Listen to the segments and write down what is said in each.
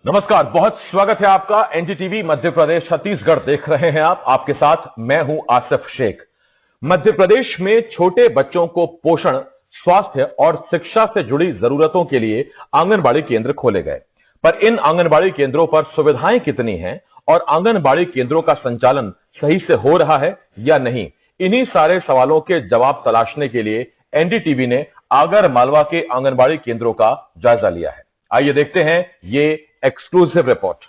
नमस्कार, बहुत स्वागत है आपका। एनडीटीवी मध्य प्रदेश छत्तीसगढ़ देख रहे हैं आप। आपके साथ मैं हूं आसिफ शेख। मध्य प्रदेश में छोटे बच्चों को पोषण, स्वास्थ्य और शिक्षा से जुड़ी जरूरतों के लिए आंगनबाड़ी केंद्र खोले गए, पर इन आंगनबाड़ी केंद्रों पर सुविधाएं कितनी हैं और आंगनबाड़ी केंद्रों का संचालन सही से हो रहा है या नहीं, इन्हीं सारे सवालों के जवाब तलाशने के लिए एनडीटीवी ने आगर मालवा के आंगनबाड़ी केंद्रों का जायजा लिया है। आइए देखते हैं ये एक्सक्लूसिव रिपोर्ट।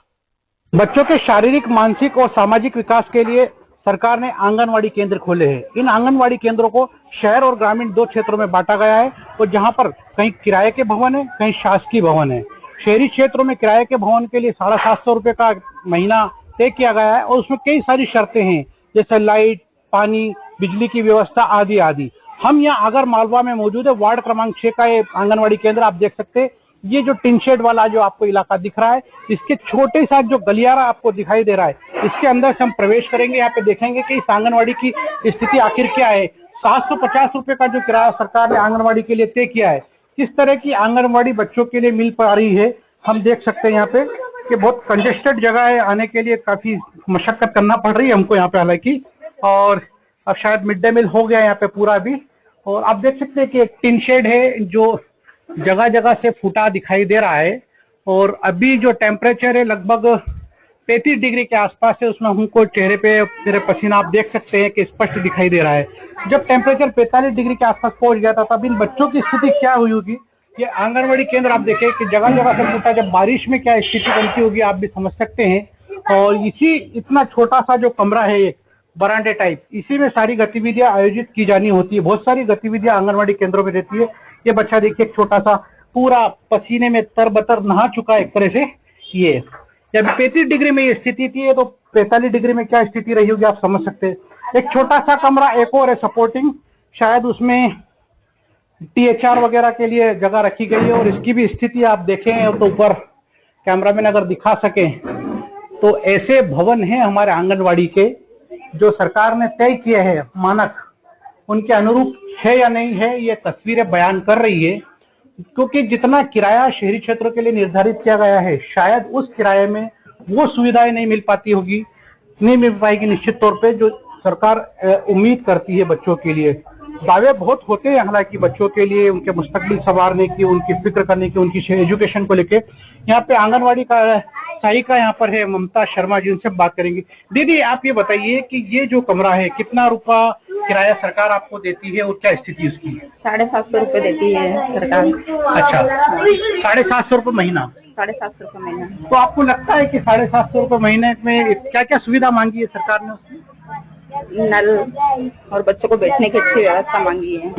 बच्चों के शारीरिक, मानसिक और सामाजिक विकास के लिए सरकार ने आंगनवाड़ी केंद्र खोले हैं। इन आंगनवाड़ी केंद्रों को शहर और ग्रामीण दो क्षेत्रों में बांटा गया है, और जहां पर कहीं किराए के भवन है, कहीं शासकीय भवन है। शहरी क्षेत्रों में किराए के भवन के लिए 750 रुपए का महीना तय किया गया है, और उसमें कई सारी शर्तें हैं, जैसे लाइट, पानी, बिजली की व्यवस्था आदि आदि। हम यहाँ आगर मालवा में मौजूद है। वार्ड क्रमांक 6 का ये आंगनवाड़ी केंद्र आप देख सकते हैं। ये जो टिन शेड वाला जो आपको इलाका दिख रहा है, इसके छोटे सा जो गलियारा आपको दिखाई दे रहा है, इसके अंदर से हम प्रवेश करेंगे। यहाँ पे देखेंगे कि इस आंगनवाड़ी की स्थिति आखिर क्या है। 750 रुपए का जो किराया सरकार ने आंगनवाड़ी के लिए तय किया है, किस तरह की आंगनवाड़ी बच्चों के लिए मिल पा रही है, हम देख सकते हैं यहाँ पे कि बहुत कंजेस्टेड जगह है। आने के लिए काफी मशक्कत करना पड़ रही है हमको यहाँ पे, हालांकि। और अब शायद मिड डे मील हो गया यहाँ पे पूरा भी। और आप देख सकते हैं कि एक टिन शेड है जो जगह जगह से फूटा दिखाई दे रहा है, और अभी जो टेम्परेचर है लगभग 35 डिग्री के आसपास है। उसमें हमको चेहरे पे मेरे पसीना आप देख सकते हैं कि स्पष्ट दिखाई दे रहा है। जब टेम्परेचर 45 डिग्री के आसपास पहुंच गया था, तब इन बच्चों की स्थिति क्या हुई होगी। ये आंगनवाड़ी केंद्र आप देखें कि जगह जगह से फूटा, जब बारिश में क्या स्थिति बनती होगी आप भी समझ सकते हैं। और इसी इतना छोटा सा जो कमरा है, बरांडे टाइप, इसी में सारी गतिविधियां आयोजित की जानी होती है। बहुत सारी गतिविधियां आंगनवाड़ी केंद्रों में रहती है। ये बच्चा देखिए, एक छोटा सा पूरा पसीने में तरबतर नहा चुका है एक तरह से। ये जब 35 डिग्री में ये स्थिति थी, तो 45 डिग्री में क्या स्थिति रही होगी आप समझ सकते हैं। एक छोटा सा कमरा एक और है सपोर्टिंग, शायद उसमें THR वगैरह के लिए जगह रखी गई है। और इसकी भी स्थिति आप देखें तो ऊपर कैमरामैन अगर दिखा सके तो ऐसे भवन हैं हमारे आंगनवाड़ी के, जो सरकार ने तय किए हैं मानक, उनके अनुरूप है या नहीं है, ये तस्वीरें बयान कर रही है। क्योंकि जितना किराया शहरी क्षेत्रों के लिए निर्धारित किया गया है, शायद उस किराए में वो सुविधाएं नहीं मिल पाती होगी, नहीं मिल पाएगी निश्चित तौर पे, जो सरकार उम्मीद करती है बच्चों के लिए। दावे बहुत होते हैं हालांकि बच्चों के लिए, उनके मुस्तकबिल संवारने की, उनकी फिक्र करने की, उनकी एजुकेशन को लेके। यहाँ पे आंगनवाड़ी का सहायिका यहाँ पर है ममता शर्मा जी, उनसे बात करेंगे। दीदी, आप ये बताइए कि ये जो कमरा है, कितना रुपया किराया सरकार आपको देती है और क्या स्थिति उसकी है। 750 रुपये देती है सरकार। अच्छा, 750 रुपये महीना। 750 रुपये महीना। तो आपको लगता है कि 750 रुपये महीने में क्या क्या सुविधा मांगी है सरकार ने उसमें? नल और बच्चों को बैठने की अच्छी व्यवस्था मांगी है,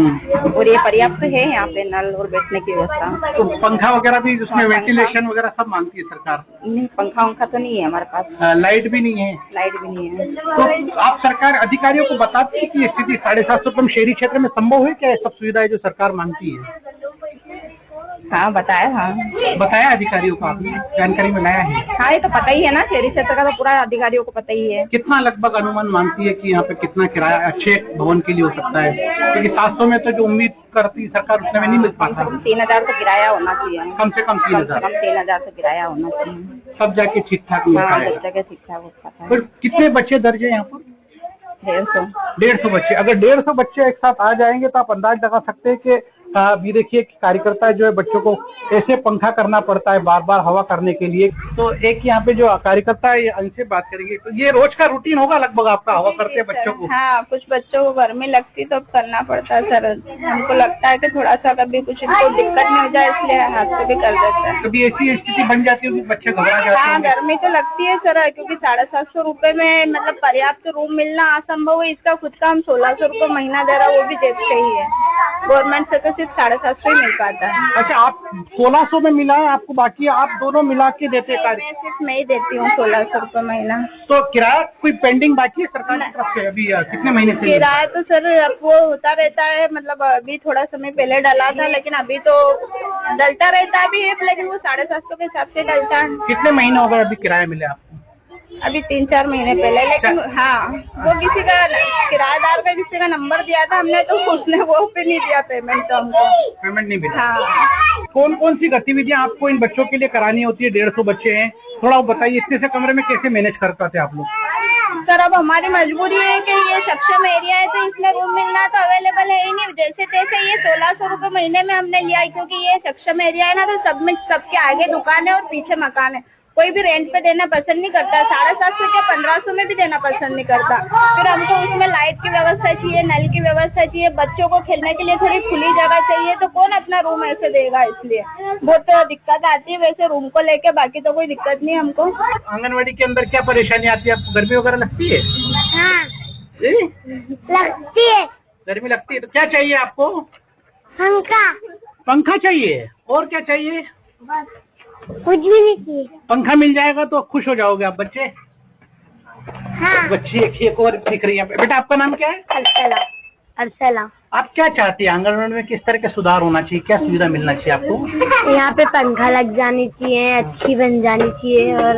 और ये पर्याप्त है यहाँ पे नल और बैठने की व्यवस्था। तो पंखा वगैरह भी उसमें, वेंटिलेशन वगैरह सब मांगती है सरकार? नहीं, पंखा वंखा तो नहीं है हमारे पास। लाइट भी नहीं है? लाइट भी नहीं है। तो आप सरकार अधिकारियों को बताती है कि ये स्थिति 750 रुपये में शहरी क्षेत्र में संभव है क्या, सब सुविधाएं जो सरकार मांगती है? हाँ, बताया। हाँ, बताया अधिकारियों को, आपने जानकारी में लाया है? हाँ, ये तो पता ही है ना, शहरी क्षेत्र का तो पूरा अधिकारियों को पता ही है। कितना लगभग अनुमान मानती है कि यहाँ पे कितना किराया अच्छे भवन के लिए हो सकता है? क्योंकि 700 में तो जो उम्मीद करती सरकार उतने में नहीं मिल पाता। 3000 तो किराया होना चाहिए, कम से कम 3000। 3000 तो किराया होना चाहिए, सब जाके ठीक ठाक मिलता है। सब जगह ठीक ठाक होता है। फिर कितने बच्चे दर्ज है यहाँ पर? 150 बच्चे। अगर 150 बच्चे एक साथ आ जाएंगे तो आप अंदाज लगा सकते हैं कि अभी देखिए कार्यकर्ता जो है बच्चों को ऐसे पंखा करना पड़ता है बार बार हवा करने के लिए। तो एक यहाँ पे जो कार्यकर्ता है, उनसे बात करेंगे। तो ये रोज का रूटीन होगा लगभग आपका, हवा करते हैं बच्चों को? हाँ, कुछ बच्चों को गर्मी लगती तो करना पड़ता है सर। हमको लगता है कि थोड़ा सा कभी कुछ इनको दिक्कत नहीं हो जाए, इसलिए हाथ से भी कर देता है। कभी ऐसी स्थिति बन जाती होगी बच्चे घबरा जाते हैं? हाँ, गर्मी तो लगती है सर, क्योंकि 750 रुपये में मतलब पर्याप्त रूम मिलना असंभव है। इसका खुद का हम 1600 रुपये महीना दे रहा, वो भी देखते ही है। गवर्नमेंट से तो सिर्फ 750 मिल पाता है। अच्छा, आप 1600 में मिला है आपको, बाकी आप दोनों मिला के देते हैं? सिर्फ मैं ही देती हूँ 1600 रुपये महीना। तो किराया कोई पेंडिंग बाकी है सरकार की तरफ से अभी कितने महीने से? किराया तो सर अब वो होता रहता है, मतलब अभी थोड़ा समय पहले डला था, लेकिन अभी तो डलता रहता है भी है, लेकिन वो 750 के हिसाब से डलता है। कितने महीने हो गए अभी किराया मिले आपको? अभी 3-4 महीने पहले, लेकिन हाँ वो किसी का किराएदार का किसी का नंबर दिया था हमने, तो उसने वो भी नहीं दिया पेमेंट, तो हमको पेमेंट नहीं मिला। हाँ। कौन कौन सी गतिविधियां आपको इन बच्चों के लिए करानी होती है? 150 बच्चे हैं, थोड़ा बताइए, इतने से कमरे में कैसे मैनेज कर पाते आप लोग? सर अब हमारी मजबूरी है कि ये सक्षम एरिया है, तो इसमें रूम मिलना तो अवेलेबल है ही नहीं। जैसे तैसे ये 1600 रुपये महीने में हमने लिया है, क्योंकि ये सक्षम एरिया है ना, तो सब में सबके आगे दुकान है और पीछे मकान है, कोई भी रेंट पे देना पसंद नहीं करता। 750 क्या 1500 में भी देना पसंद नहीं करता। फिर हमको उसमें लाइट की व्यवस्था चाहिए, नल की व्यवस्था चाहिए, बच्चों को खेलने के लिए थोड़ी खुली जगह चाहिए, तो कौन अपना रूम ऐसे देगा, इसलिए बहुत दिक्कत आती है। वैसे रूम को लेके बाकी तो कोई दिक्कत नहीं हमको। आंगनवाड़ी के अंदर क्या परेशानी आती है आपको? गर्मी वगैरह लगती है? हाँ लगती है। गर्मी लगती है तो क्या चाहिए आपको? पंखा चाहिए। और क्या चाहिए? कुछ भी नहीं चाहिए। पंखा मिल जाएगा तो खुश हो जाओगे आप बच्चे? हाँ। बच्ची एक और दिख रही है। बेटा आपका नाम क्या है? अर्सला। आप क्या चाहती है? आंगनबाड़ी में किस तरह का सुधार होना चाहिए, क्या सुविधा मिलना चाहिए आपको? यहाँ पे पंखा लग जानी चाहिए, अच्छी बन जानी चाहिए और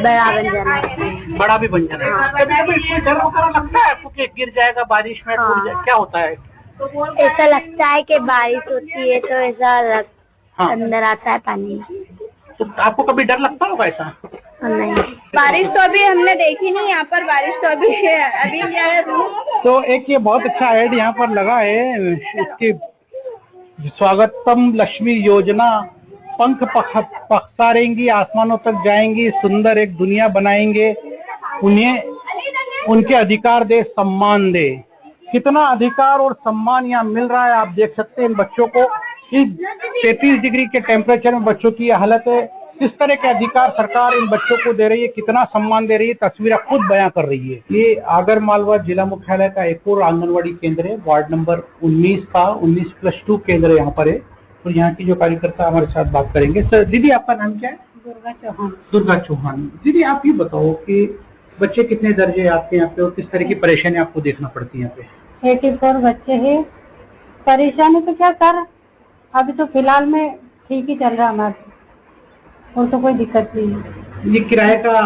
बड़ा बन जाना चाहिए। बड़ा भी बन जाना चाहिए। कभी कभी इसमें डर वगैरह लगता है आपको कि गिर जाएगा बारिश में? हाँ। टूट जाए, क्या होता है? ऐसा लगता है कि बारिश होती है तो ऐसा हाँ। अंदर आता है पानी। तो आपको कभी डर लगता होगा ऐसा? नहीं, बारिश तो अभी हमने देखी नहीं यहाँ पर, बारिश तो अभी क्या है रूम। तो एक ये बहुत अच्छा ऐड यहाँ पर लगा है, इसकी स्वागतम लक्ष्मी योजना, पंख पसारेंगी, आसमानों तक जाएंगी, सुंदर एक दुनिया बनाएंगे, उन्हें उनके अधिकार दे, सम्मान दे। कितना अधिकार और सम्मान यहाँ मिल रहा है आप देख सकते हैं इन बच्चों को। इस 33 डिग्री के टेम्परेचर में बच्चों की हालत है, किस तरह के अधिकार सरकार इन बच्चों को दे रही है, कितना सम्मान दे रही है, तस्वीरें खुद बयां कर रही है। ये आगर मालवा जिला मुख्यालय का एक और आंगनवाड़ी केंद्र है, वार्ड नंबर 19 का 19+2 केंद्र यहाँ पर है। और यहाँ की जो कार्यकर्ता हमारे साथ बात करेंगे। सर दीदी आपका नाम क्या है? दुर्गा चौहान। दुर्गा चौहान। दीदी आप ये बताओ कि बच्चे कितने दर्जे आपके यहाँ पे और किस तरह की परेशानी आपको देखना पड़ती है यहाँ पे? 84 बच्चे हैं। परेशानी तो क्या सर, अभी तो फिलहाल में ठीक ही चल रहा हमारा, और तो कोई दिक्कत नहीं है। ये किराए का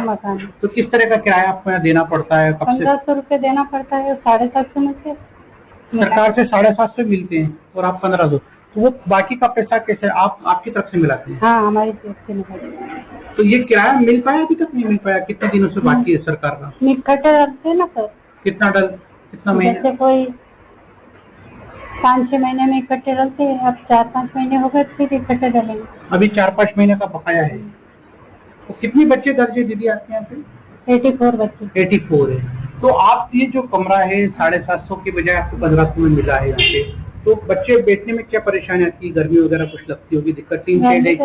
मकान है। तो किस तरह का किराया आपको यहाँ देना पड़ता है? कब से? 1500 रुपये देना पड़ता है, 750 में से सरकार से 750 मिलते हैं और आप 1500, तो वो बाकी का पैसा कैसे आप आपकी तरफ से मिलाते हैं? हाँ, हमारी तरफ से मिला। तो ये किराया मिल पाया अभी तक? नहीं मिल पाया? कितने दिनों से बाकी है सरकार का? निकट डलते ना सर। कितना महीना? जैसे कोई 5-6 महीने में इकट्ठे डलते हैं, अब 4-5 महीने हो गए फिर इकट्ठे डलेंगे। अभी 4-5 महीने का बकाया है। तो कितनी बच्चे दर्जे दीदी आपके यहाँ पे? 84 बच्चे। 84 है। तो आप ये जो कमरा है 750 के बजाय आपको 1500 में मिला है यहाँ पे, तो बच्चे बैठने में क्या परेशानी आती है? गर्मी वगैरह कुछ लगती होगी दिक्कत? 3 शेड है,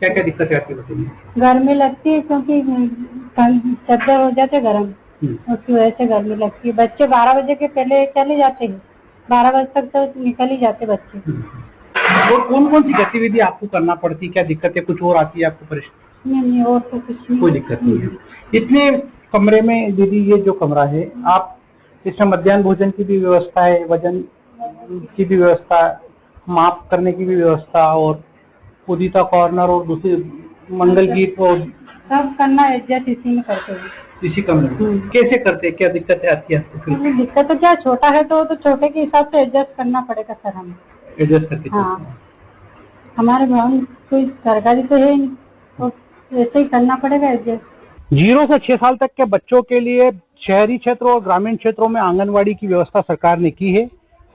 क्या क्या दिक्कत आती है बताइए? गर्मी लगती है क्योंकि चद्दर हो जाते गर्म, उसकी वजह से गर्मी लगती है। बच्चे 12 बजे के पहले चले जाते हैं, 12 बजे तक तो निकल ही जाते बच्चे। और कौन कौन सी गतिविधि आपको करना पड़ती है? क्या दिक्कत है? कुछ और आती है आपको परेशानी? नहीं, और तो कुछ नहीं, कोई दिक्कत नहीं है। इतने कमरे में दीदी ये जो कमरा है, आप इसमें मध्याह्न भोजन की भी व्यवस्था है, वजन की भी व्यवस्था, माप करने की भी व्यवस्था, और उदिता कॉर्नर और दूसरी मंगल गीत और सब करना एडजस्ट इसी में करते हैं। इसी कमरे में कैसे करते हैं? क्या दिक्कत आती है आपको? दिक्कत तो क्या, छोटा है तो छोटे के हिसाब से एडजस्ट करना पड़ेगा सर हमें। एडजस्ट करके? हाँ, हमारे भवन कोई सरकारी तो है नहीं, तो ऐसे ही करना पड़ेगा एडजस्ट। 0 से 6 साल तक के बच्चों के लिए शहरी क्षेत्रों और ग्रामीण क्षेत्रों में आंगनवाड़ी की व्यवस्था सरकार ने की है।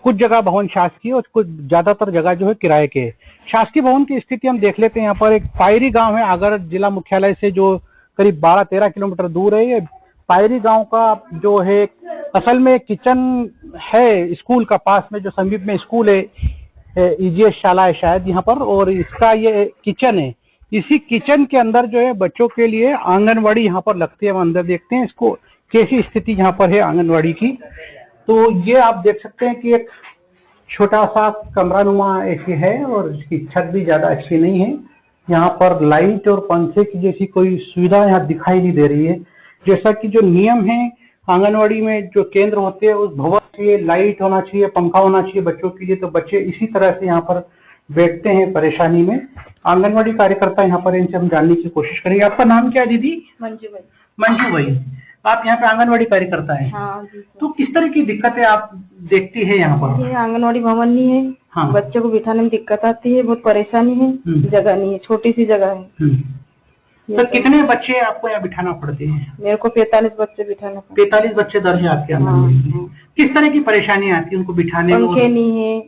कुछ जगह भवन शासकीय और कुछ ज्यादातर जगह जो है किराए के। शासकीय भवन की स्थिति हम देख लेते हैं। यहाँ पर एक पायरी गांव है, आगर जिला मुख्यालय से जो करीब 12-13 किलोमीटर दूर है। ये पायरी गांव का जो है असल में किचन है स्कूल का पास में, जो समीप में स्कूल है EGS शाला है शायद यहाँ पर, और इसका ये किचन है। इसी किचन के अंदर जो है बच्चों के लिए आंगनवाड़ी यहाँ पर लगती है। हम अंदर देखते हैं इसको कैसी स्थिति यहाँ पर है आंगनवाड़ी की। तो ये आप देख सकते हैं कि एक छोटा सा कमरा नुमा एक है और इसकी छत भी ज्यादा अच्छी नहीं है। यहाँ पर लाइट और पंखे की जैसी कोई सुविधा यहाँ दिखाई नहीं दे रही है। जैसा कि जो नियम है आंगनवाड़ी में जो केंद्र होते हैं उस भवन चाहिए, लाइट होना चाहिए, पंखा होना चाहिए बच्चों के लिए, तो बच्चे इसी तरह से यहाँ पर बैठते हैं परेशानी में। आंगनवाड़ी कार्यकर्ता यहाँ पर, इनसे हम जानने की कोशिश करेंगे। आपका नाम क्या है दीदी? मंजू भाई। मंजू भाई, आप यहाँ पे आंगनवाड़ी कार्यकर्ता हैं। हाँ जी। तो किस तरह की दिक्कतें आप देखती है यहाँ पर? ये आंगनवाड़ी भवन नहीं है। हाँ। बच्चों को बिठाने में दिक्कत आती है, बहुत परेशानी है। जगह नहीं है, छोटी सी जगह है। तो कितने बच्चे आपको यहाँ बिठाना पड़ते हैं? मेरे को 45 बच्चे बिठाना पड़ते। 45 बच्चे दर्ज है आपके आंगनवाड़ी में। किस तरह की परेशानी आती है उनको बिठाने में? पंखे नहीं है,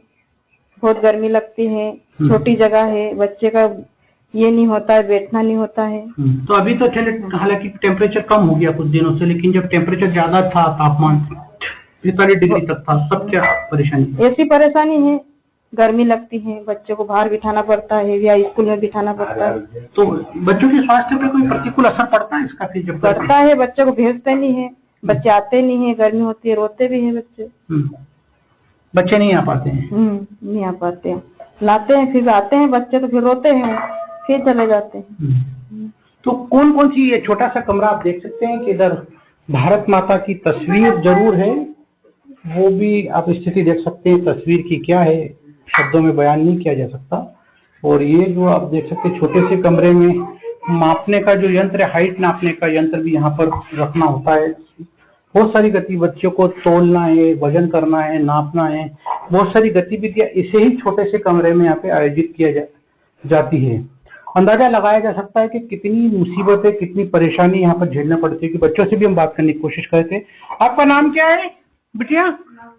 बहुत गर्मी लगती है, छोटी जगह है, बच्चे का ये नहीं होता है, बैठना नहीं होता है। तो अभी तो चले, हालांकि टेम्परेचर कम हो गया कुछ दिनों से, लेकिन जब टेम्परेचर ज्यादा था, तापमान 45 डिग्री तक था, तब क्या परेशानी? ऐसी परेशानी है, गर्मी लगती है, बच्चों को बाहर बिठाना पड़ता है या स्कूल में बिठाना पड़ता है। तो बच्चों के स्वास्थ्य पे कोई प्रतिकूल असर पड़ता है इसका? फिर जब पड़ता है, बच्चों को भेजते नहीं है, बच्चे आते नहीं है, गर्मी होती है, रोते भी है बच्चे। बच्चे नहीं आ पाते हैं। नहीं आ पाते हैं, लाते हैं फिर आते हैं बच्चे, तो फिर रोते हैं, फिर चले जाते हैं। तो कौन कौन सी, ये छोटा सा कमरा आप देख सकते हैं कि इधर भारत माता की तस्वीर जरूर है, वो भी आप स्थिति देख सकते हैं। तस्वीर की क्या है, शब्दों में बयान नहीं किया जा सकता। और ये जो आप देख सकते हैं, छोटे से कमरे में मापने का जो यंत्र है, हाइट नापने का यंत्र भी यहाँ पर रखना होता है। बहुत सारी गति, बच्चों को तोलना है, वजन करना है, नापना है, बहुत सारी गतिविधियां इसे ही छोटे से कमरे में यहाँ पे आयोजित किया जाती है। अंदाजा लगाया जा सकता है कि कितनी मुसीबतें, कितनी परेशानी यहाँ पर झेलना पड़ती है। कि बच्चों से भी हम बात करने की कोशिश करते। आपका नाम क्या है बिटिया?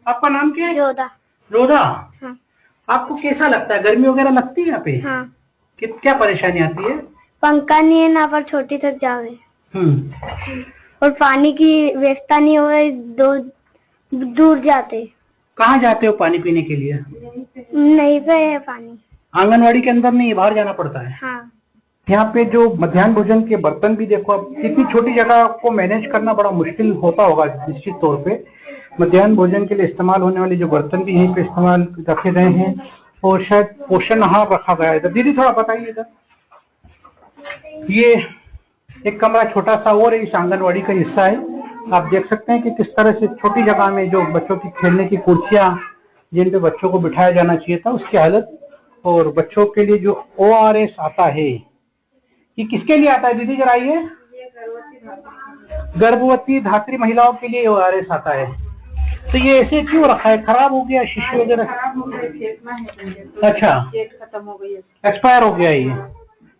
आपका नाम क्या है? रोदा। रोदा, हाँ। आपको कैसा लगता है? गर्मी वगैरह लगती है यहाँ पे? हाँ। क्या परेशानी आती है? पंखा नहीं है ना, पर छोटी तक जावे। और पानी की व्यवस्था नहीं हो, दूर जाते। कहाँ जाते हो पानी पीने के लिए? नहीं पे है पानी। आंगनवाड़ी के अंदर नहीं, बाहर जाना पड़ता है। हाँ। यहाँ पे जो मध्याह्न भोजन के बर्तन भी देखो, अब इतनी छोटी जगह को मैनेज करना बड़ा मुश्किल होता होगा निश्चित तौर पे। मध्याह्न भोजन के लिए इस्तेमाल होने वाले जो बर्तन भी यहीं पे इस्तेमाल रखे गए हैं, और शायद पोषण आहार रखा गया है। दीदी थोड़ा बताइएगा। ये एक कमरा छोटा सा और इस आंगनवाड़ी का हिस्सा है। आप देख सकते हैं कि किस तरह से छोटी जगह में जो बच्चों की खेलने की कुर्सियां, जिन पे बच्चों को बिठाया जाना चाहिए था, उसकी हालत। और बच्चों के लिए जो ORS आता है, ये किसके लिए आता है दीदी? जरा आइए। गर्भवती धात्री महिलाओं के लिए ORS आता है। तो ये ऐसे क्यों रखा है? खराब हो गया शीशे वगैरह? अच्छा, खत्म हो गई है, एक्सपायर हो गया ये।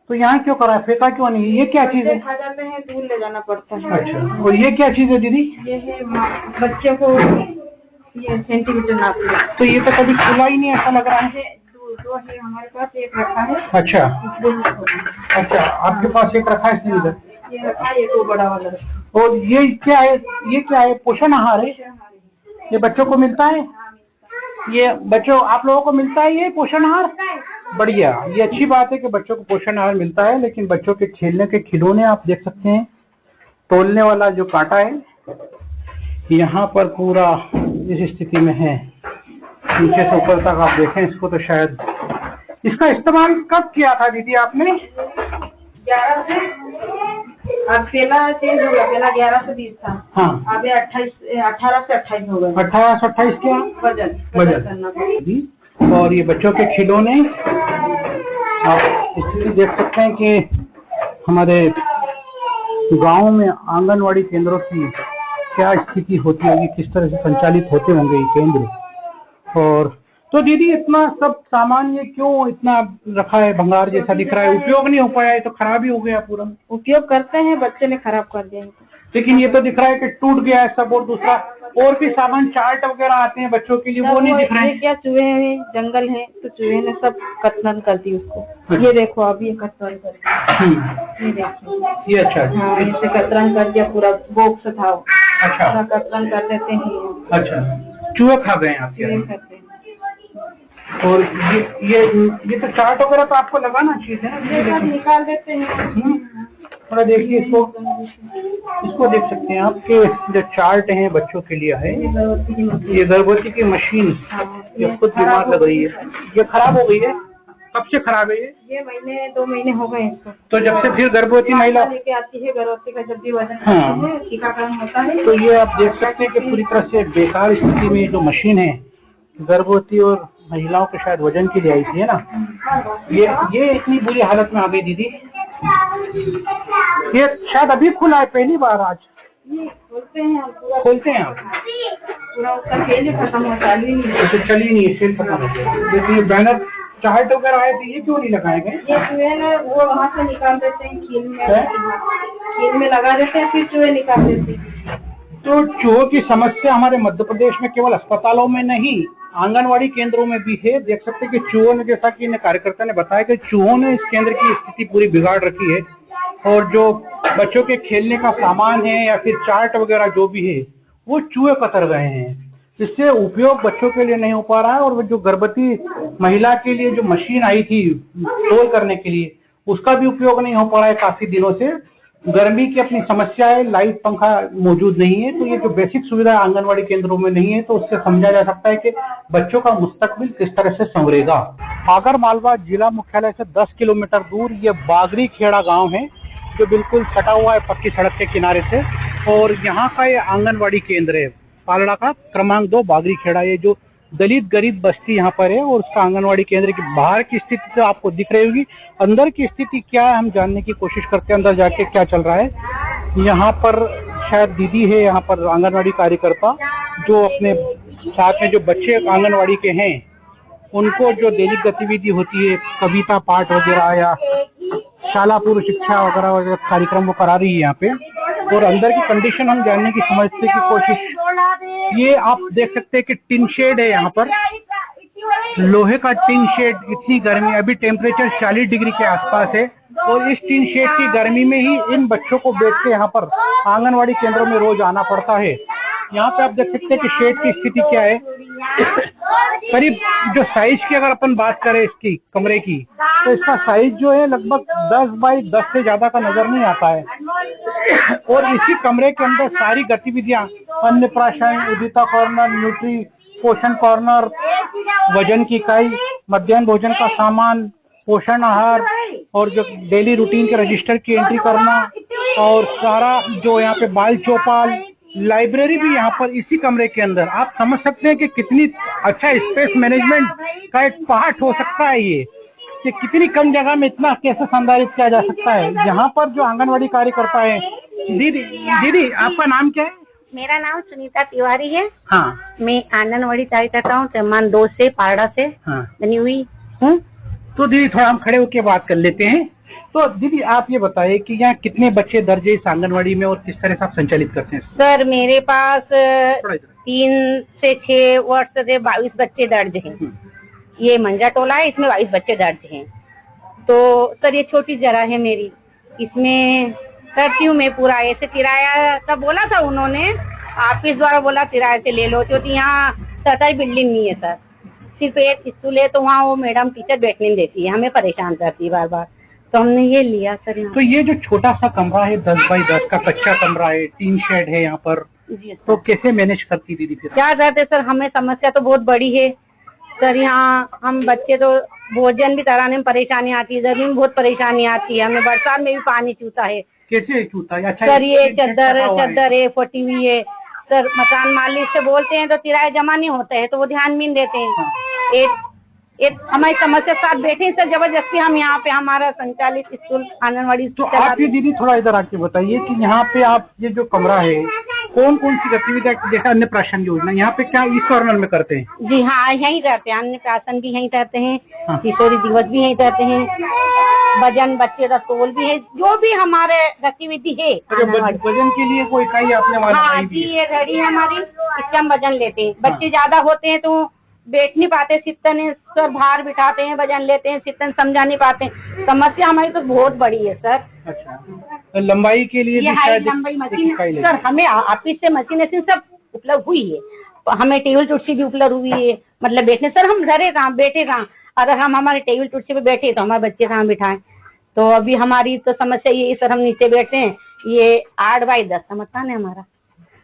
तो यहाँ क्यों करा, फेंका क्यों नहीं? ये क्या चीज है? खा जाते हैं, दूर ले जाना पड़ता है। अच्छा, और ये क्या चीज है दीदी? ये है बच्चे को ये सेंटीमीटर नापना। तो ये तो कभी खुला ही नहीं, ऐसा लग रहा है। दो है हमारे पास, एक रखा है। अच्छा अच्छा, आपके पास एक रखा है इसलिए इधर ये रखा है, ये तो बड़ा वाला रखा। और ये क्या है? ये क्या है? पोषण आहार है? ये बच्चों को मिलता है? ये बच्चों, आप लोगों को मिलता है ये पोषण आहार? बढ़िया, ये अच्छी बात है कि बच्चों को पोषण आहार मिलता है। लेकिन बच्चों के खेलने के खिलौने आप देख सकते हैं, तोलने वाला जो कांटा है यहाँ पर पूरा इस स्थिति में है। नीचे से ऊपर तक आप देखें इसको, तो शायद इसका इस्तेमाल कब किया था दीदी आपने? 11 से, अब पहला चेंज हो गया, पहला 11 से 20 था। हाँ, अब 18 से 28 हो गए। 18 से 28 क्या? वजन करना पड़ेगा। और ये बच्चों के खिलौने आप स्थिति देख सकते हैं कि हमारे गांव में आंगनवाड़ी केंद्रों की क्या स्थिति होती होगी, किस तरह से संचालित होते होंगे ये केंद्र। और तो दीदी इतना सब सामान ये क्यों इतना रखा है, भंगार जैसा दिख रहा है? उपयोग नहीं हो पाया है तो खराब ही हो गया पूरा। उपयोग करते हैं, बच्चे ने खराब कर दिया। लेकिन ये तो दिख रहा है कि टूट गया है सब। और दूसरा और भी सामान, चार्ट वगैरह आते हैं बच्चों के लिए, वो नहीं दिख रहे हैं। क्या चूहे हैं, जंगल है, तो चूहे ने सब कत्लन कर दी उसको। ये देखो, अब ये कत्लन कर दिया। ये देखो, ये अच्छा है। हाँ, इसे कतरन कर दिया, पूरा बॉक्स था। अच्छा, पूरा कतरन कर देते हैं। अच्छा, चूहे खा गए आपके? चूहे खाते हैं। और ये तो चार्ट वगैरह तो आपको लगाना चाहिए था ना। ये सब निकाल देते हैं। थोड़ा देखिए इसको देख सकते हैं आपके जो चार्ट हैं बच्चों के लिए है। ये गर्भवती की मशीन, ये खुद बीमार लग रही है। ये खराब हो गई है? कब से खराब है ये? महीने 2 महीने हो गए इसको। तो जब से फिर गर्भवती महिला लेके आती है, गर्भवती का जब भी वजन हाँ, टीकाकरण होता है। तो ये आप देख सकते हैं कि पूरी तरह से बेकार स्थिति में जो मशीन है गर्भवती और महिलाओं के शायद वजन के लिए आई थी, है ना? ये इतनी बुरी हालत में आ गई दीदी। ये शायद अभी खुला है, पहली बार आज खोलते हैं आप? पूरा उसका खेल ही खत्म हो, चल ही नहीं है। चल ही नहीं है, सेल खत्म हो गया। देखिए बैनर चार्ट वगैरह आए थे, ये क्यों नहीं लगाए गए? ये चूहे ना वो वहाँ से निकाल देते हैं, खील में लगा देते हैं, फिर चूहे निकाल देते हैं। तो चूहों की समस्या हमारे मध्य प्रदेश में केवल अस्पतालों में नहीं, आंगनवाड़ी केंद्रों में भी है। देख सकते हैं कि चूहों ने, जैसा कि कार्यकर्ता ने बताया कि चूहों ने इस केंद्र की स्थिति पूरी बिगाड़ रखी है, और जो बच्चों के खेलने का सामान है या फिर चार्ट वगैरह जो भी है वो चूहे कतर गए हैं। इससे उपयोग बच्चों के लिए नहीं हो पा रहा है, और वो जो गर्भवती महिला के लिए जो मशीन आई थी तौल करने के लिए, उसका भी उपयोग नहीं हो पा रहा है काफी दिनों से। गर्मी की अपनी समस्या है, लाइट पंखा मौजूद नहीं है, तो ये जो बेसिक सुविधा आंगनवाड़ी केंद्रों में नहीं है, तो उससे समझा जा सकता है कि बच्चों का मुस्तकबिल किस तरह से संवरेगा। आगर मालवा जिला मुख्यालय से 10 किलोमीटर दूर ये बागरी खेड़ा गांव है, जो बिल्कुल सटा हुआ है पक्की सड़क के किनारे से, और यहाँ का ये आंगनवाड़ी केंद्र है, पालड़ा का क्रमांक 2 बागरी खेड़ा। ये जो दलित गरीब बस्ती यहाँ पर है, और उसका आंगनवाड़ी केंद्र की बाहर की स्थिति तो आपको दिख रही होगी, अंदर की स्थिति क्या है हम जानने की कोशिश करते हैं, अंदर जाके क्या चल रहा है। यहाँ पर शायद दीदी है, यहाँ पर आंगनवाड़ी कार्यकर्ता, जो अपने साथ में जो बच्चे आंगनवाड़ी के हैं उनको जो दैनिक गतिविधि होती है, कविता पाठ वगैरह या शाला पूर्व शिक्षा वगैरह कार्यक्रम वो करा रही है यहाँ पे। और अंदर की कंडीशन हम जानने की, समझने की कोशिश। ये आप देख सकते हैं कि टिन शेड है यहाँ पर, लोहे का टिन शेड। इतनी गर्मी, अभी टेम्परेचर 40 डिग्री के आसपास है, और इस टीन शेड की गर्मी में ही इन बच्चों को बैठ के यहाँ पर आंगनवाड़ी केंद्रों में रोज आना पड़ता है। यहाँ पे आप देख सकते हैं कि शेड की स्थिति क्या है। करीब जो साइज की अगर अपन बात करें इसकी कमरे की, तो इसका साइज जो है लगभग 10 बाई 10 से ज्यादा का नजर नहीं आता है। और इसी कमरे के अंदर सारी गतिविधियां, अन्नप्राशन, उदिता कॉर्नर, न्यूट्री पोषण कॉर्नर, वजन की इकाई, मध्याह्न भोजन का सामान, पोषण आहार, और जो डेली रूटीन के रजिस्टर की एंट्री करना, और सारा जो यहाँ पे बाल चौपाल, लाइब्रेरी भी यहाँ पर इसी कमरे के अंदर। आप समझ सकते हैं कि कितनी अच्छा स्पेस मैनेजमेंट का एक पार्ट हो सकता है ये, कि कितनी कम जगह में इतना कैसे संधारित किया जा सकता है। यहाँ पर जो आंगनवाड़ी कार्यकर्ता है, दीदी आपका नाम क्या है? मेरा नाम सुनीता तिवारी है। हाँ, मैं आंगनवाड़ी कार्यकर्ता हूँ, चमान 2 से, पारड़ा से बनी हुई हूँ। तो दीदी थोड़ा हम खड़े होकर बात कर लेते हैं। तो दीदी आप ये बताइए कि यहाँ कितने बच्चे दर्ज है इस आंगनवाड़ी में, और किस तरह से आप संचालित करते हैं? सर मेरे पास 3 से 6 वर्ष से 22 बच्चे दर्ज हैं। ये मंजा टोला है, इसमें 22 बच्चे दर्ज हैं। तो सर ये छोटी जगह है मेरी, इसमें करती हूँ मैं पूरा। ऐसे किराया का बोला था उन्होंने, ऑफिस द्वारा बोला किराए से ले लो, क्योंकि यहाँ सरकारी बिल्डिंग नहीं है सर, सिर्फ एक स्कूल है, तो वहाँ वो मैडम टीचर बैठने नहीं देती है, हमें परेशान करती है बार बार, तो हमने ये लिया सर यहाँ। तो ये जो छोटा सा कमरा है 10 बाई 10 का कच्चा कमरा है, टीन शेड है यहाँ पर, तो कैसे मैनेज करती दीदी फिर? क्या करते सर, हमें समस्या तो बहुत बड़ी है सर। यहाँ हम बच्चे तो भोजन भी कराने में परेशानी आती है, गर्मी में बहुत परेशानी आती है, हमें बरसात में भी पानी चूता है। कैसे चूता है? अच्छा सर ये चद्दर है, फटी हुई है सर। मकान मालिक से बोलते हैं तो किराया जमा नहीं होता है, तो वो ध्यान भी नहीं देते हैं। एक हमारी समस्या साथ बैठे हैं सर, जबरदस्ती हम यहाँ पे हमारा संचालित स्कूल आंगनवाड़ी। तो आप ये दीदी थोड़ा इधर आके बताइए कि यहाँ पे आप ये जो कमरा है, कौन कौन सी गतिविधियाँ, जैसे अन्नप्राशन योजना यहाँ पे क्या इस कॉर्नर में करते हैं? जी हाँ, यहीं करते हैं, अन्नप्राशन भी यहीं करते हैं, किशोरी दिवस भी यहीं करते हैं, वजन बच्चे का तोल भी है, जो भी हमारे गतिविधि है। वजन के लिए कोई इकाई आपने? हाँ जी, ये घड़ी है हमारी, इससे हम वजन लेते हैं। बच्चे ज्यादा होते हैं तो बैठ नहीं पाते, सित्तन सर बाहर बिठाते हैं, वजन लेते हैं, सित्तन समझा नहीं पाते। समस्या हमारी तो बहुत बड़ी है सर। अच्छा, तो लंबाई के लिए भी शायद लंबाई मशीन सर, हमें ऑफिस से मशीन सब उपलब्ध हुई है, हमें टेबल कुर्सी भी उपलब्ध हुई है, मतलब बैठने सर हम घरे कहाँ बैठे कहाँ, अगर हम हमारे टेबल कुर्सी पे बैठे तो हमारे बच्चे कहाँ बिठाएं। तो अभी हमारी तो समस्या ये सर, हम नीचे बैठते हैं, ये 8 बाई 10 का मकान है हमारा,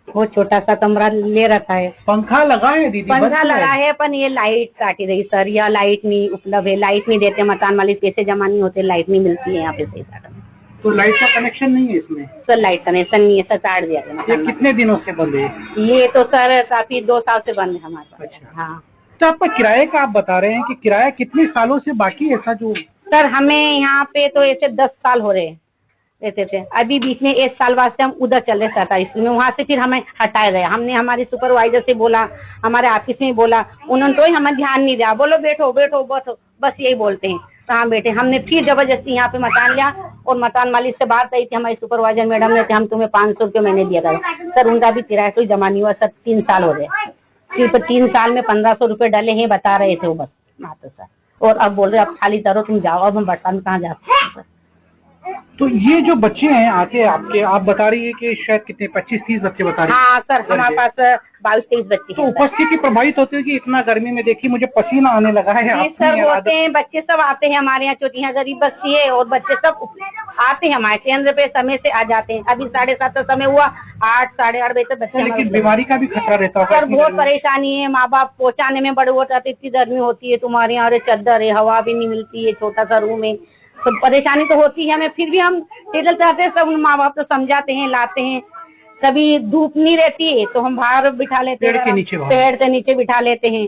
वो छोटा सा कमरा ले रखा है। पंखा लगा है दीदी? पंखा लगा है, पर ये लाइट काटी रही सर, या लाइट नहीं उपलब्ध है, लाइट नहीं देते मकान मालिक, पैसे जमा नहीं होते, लाइट नहीं मिलती है यहाँ पे सही साधन। तो लाइट का कनेक्शन नहीं है इसमें? सर लाइट कनेक्शन नहीं है सर, काट दिया है। ये कितने दिनों से बंद है? ये तो सर काफी 2 साल से बंद है हमारे पास। अच्छा। हाँ। अच्छा, आपका किराए का आप बता रहे हैं कि किराया कितने सालों से बाकी है ऐसा जो? सर हमें यहाँ पे तो ऐसे 10 साल हो रहे रहते थे। अभी बीच में 1 साल वास्ते हम उधर चले 27 में, वहाँ से फिर हमें हटाए गए। हमने हमारे सुपरवाइजर से बोला, हमारे ऑफिस में बोला, उन्होंने तो हमें ध्यान नहीं दिया, बोलो बैठो बैठो बैठो, बस यही बोलते हैं। तो हम बैठे, हमने फिर जबरदस्ती यहाँ पे मकान लिया और मकान मालिक से बात आई थी हमारी सुपरवाइजर मैडम ने कि हम तुम्हें 500 रुपये महीने दिया था। सर उनका भी किराया कोई जमा नहीं हुआ सर, 3 साल हो गए। सिर्फ 3 साल में 1500 रुपये डले हैं बता रहे थे वो बस मात्र सर। और अब बोल रहे अब खाली करो तुम जाओ, अब हम बरसात में कहाँ जा सकते हैं सर। तो ये जो बच्चे हैं आके आपके, आप बता रही है कि शायद कितने 25-30 बच्चे बता रहे हैं? हाँ सर हमारे पास 22-23 बच्चे तो हैं। उपस्थिति प्रभावित होती है कि इतना गर्मी में देखिए मुझे पसीना आने लगा है। ये सर होते हैं, बच्चे सब आते हैं हमारे यहाँ, छोटी यहाँ गरीब बस्ती है और बच्चे सब आते हैं हमारे केंद्र पे, समय से आ जाते हैं। अभी 7:30 समय हुआ, 8 साढ़े 8 बजे तक बच्चे। लेकिन बीमारी का भी खतरा रहता है सर, बहुत परेशानी है, माँ बाप पहुँचाने में बड़े होता है, इतनी गर्मी होती है तुम्हारे यहाँ, चद्दर है, हवा भी नहीं मिलती है, छोटा सा रूम है, तो परेशानी तो होती है हमें। फिर भी हम टेबल चाहते हैं, सब माँ बाप तो समझाते हैं, लाते हैं। कभी धूप नहीं रहती है तो हम बाहर बिठा लेते हैं, पेड़ के नीचे बिठा लेते हैं,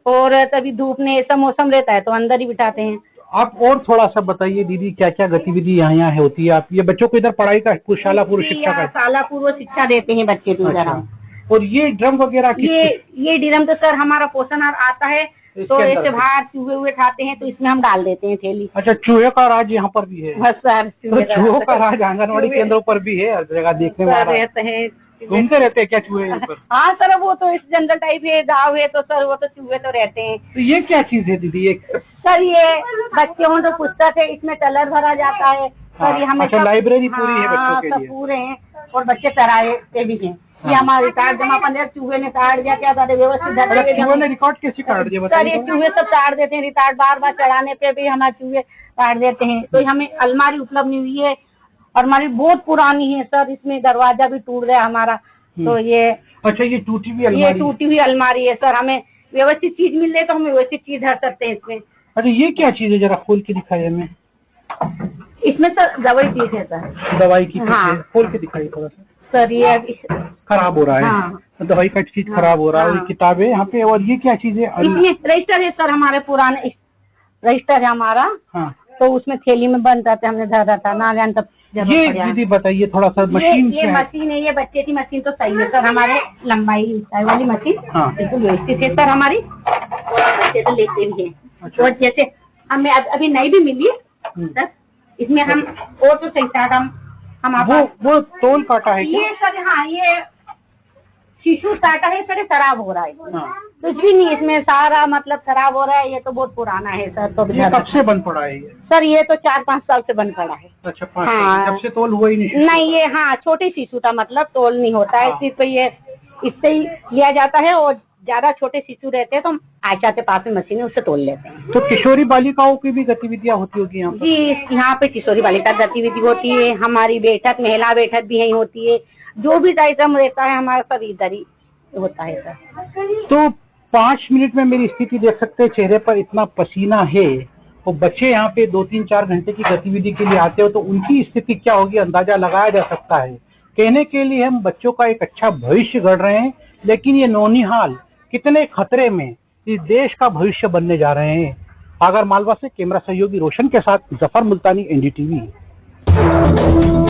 और कभी धूप में ऐसा मौसम रहता है तो अंदर ही बिठाते हैं। आप और थोड़ा सा बताइए दीदी, क्या क्या गतिविधि यहाँ होती है? आप ये बच्चों को इधर पढ़ाई का शाला पूर्व शिक्षा का शाला पूर्व शिक्षा देते हैं बच्चे को इधर हम। और ये ड्रम वगैरह ये ड्रम तो सर हमारा पोषण आता है, तो ऐसे बाहर चूहे हुए खाते हैं तो इसमें हम डाल देते हैं थैली। अच्छा, चूहे का राज यहाँ पर भी है? बस सर, तो चूहों का राज आंगनवाड़ी केंद्रों पर भी है, हर जगह देखने में रहते हैं। घूमते रहते हैं क्या चूहे यहाँ पर? हाँ सर, वो तो इस जंगल टाइप है, गाँव है, तो सर वो तो चूहे तो रहते हैं। तो ये क्या चीज है दीदी? ये सर ये बच्चे हों तो पुस्तक है, इसमें कलर भरा जाता है सर। ये हमें अच्छा, लाइब्रेरी पूरी है बच्चों के लिए? पूरे हैं, और बच्चे तराए भी हैं। ये हमारा रिकॉर्ड जमा 15 चूहे ने काट दिया, क्या कहते व्यवस्थित चूहे ने रिकॉर्ड कैसे काट दिया सर? ये चूहे सब काट देते हैं, रिकॉर्ड बार बार चढ़ाने पे भी हमारे चूहे काट देते हैं। तो हमें अलमारी उपलब्ध नहीं हुई है, और हमारी बहुत पुरानी है सर, इसमें दरवाजा भी टूट गया हमारा। तो ये अच्छा, ये टूटी हुई अलमारी है सर। हमें व्यवस्थित चीज मिल रही तो हम व्यवस्थित चीज धर सकते हैं इसमें। अच्छा, ये क्या चीज है, जरा खोल के दिखाइए हमें। इसमें सर दवाई चीज है सर, दवाई की चीज हाँ। है, खोल के दिखाइए थोड़ा सा। सर ये खराब हो रहा है, हाँ। दवाई का चीज खराब हो रहा है, किताबें यहाँ पे। और ये क्या चीज है? इसमें रजिस्टर है सर, हमारे पुराने रजिस्टर है हमारा। हाँ। तो उसमें थैली में बंद रहता है, हमने धरा था ना जान तब। ये दीदी बताइए थोड़ा सा, मशीन ये मशीन है, ये बच्चे की मशीन तो सही है सर, हमारे लंबाई वाली मशीन बिल्कुल व्यवस्थित है सर हमारी, और बच्चे तो लेते भी हैं। अच्छा। और जैसे हमें अभी नई भी मिली सर, इसमें हम और तो सही था वो तोल काटा है क्या? ये सर, हाँ ये शीशु काटा है सर, खराब हो रहा है। हाँ। कुछ भी नहीं इसमें, सारा मतलब खराब हो रहा है। ये तो बहुत पुराना है सर। तो ये कब से बंद पड़ा है ये? सर ये तो 4-5 साल से बंद पड़ा है। अच्छा, 5 साल जब से तोल हुआ ही नहीं? नहीं, ये हाँ छोटे शिशु था, मतलब तोल नहीं होता है। सिर्फ ये इससे ही लिया जाता है, और ज्यादा छोटे शिशु रहते हैं तो हम आशा के पास में मशीन है, उससे तोल लेते हैं। तो किशोरी बालिकाओं की भी गतिविधियाँ होती होगी यहाँ पर? जी, यहाँ पे किशोरी बालिका गतिविधि होती है, हमारी बैठक, महिला बैठक भी यही होती है। जो भी कार्यक्रम रहता है हमारा सब इधर ही होता है सर। तो 5 मिनट में मेरी स्थिति देख सकते हैं, चेहरे पर इतना पसीना है। वो बच्चे यहाँ पे 2-3-4 घंटे की गतिविधि के लिए आते हो तो उनकी स्थिति क्या होगी अंदाजा लगाया जा सकता है। कहने के लिए हम बच्चों का एक अच्छा भविष्य गढ़ रहे हैं, लेकिन ये नौनिहाल कितने खतरे में इस देश का भविष्य बनने जा रहे हैं। आगर मालवा से कैमरा सहयोगी रोशन के साथ जफर मुल्तानी, NDTV।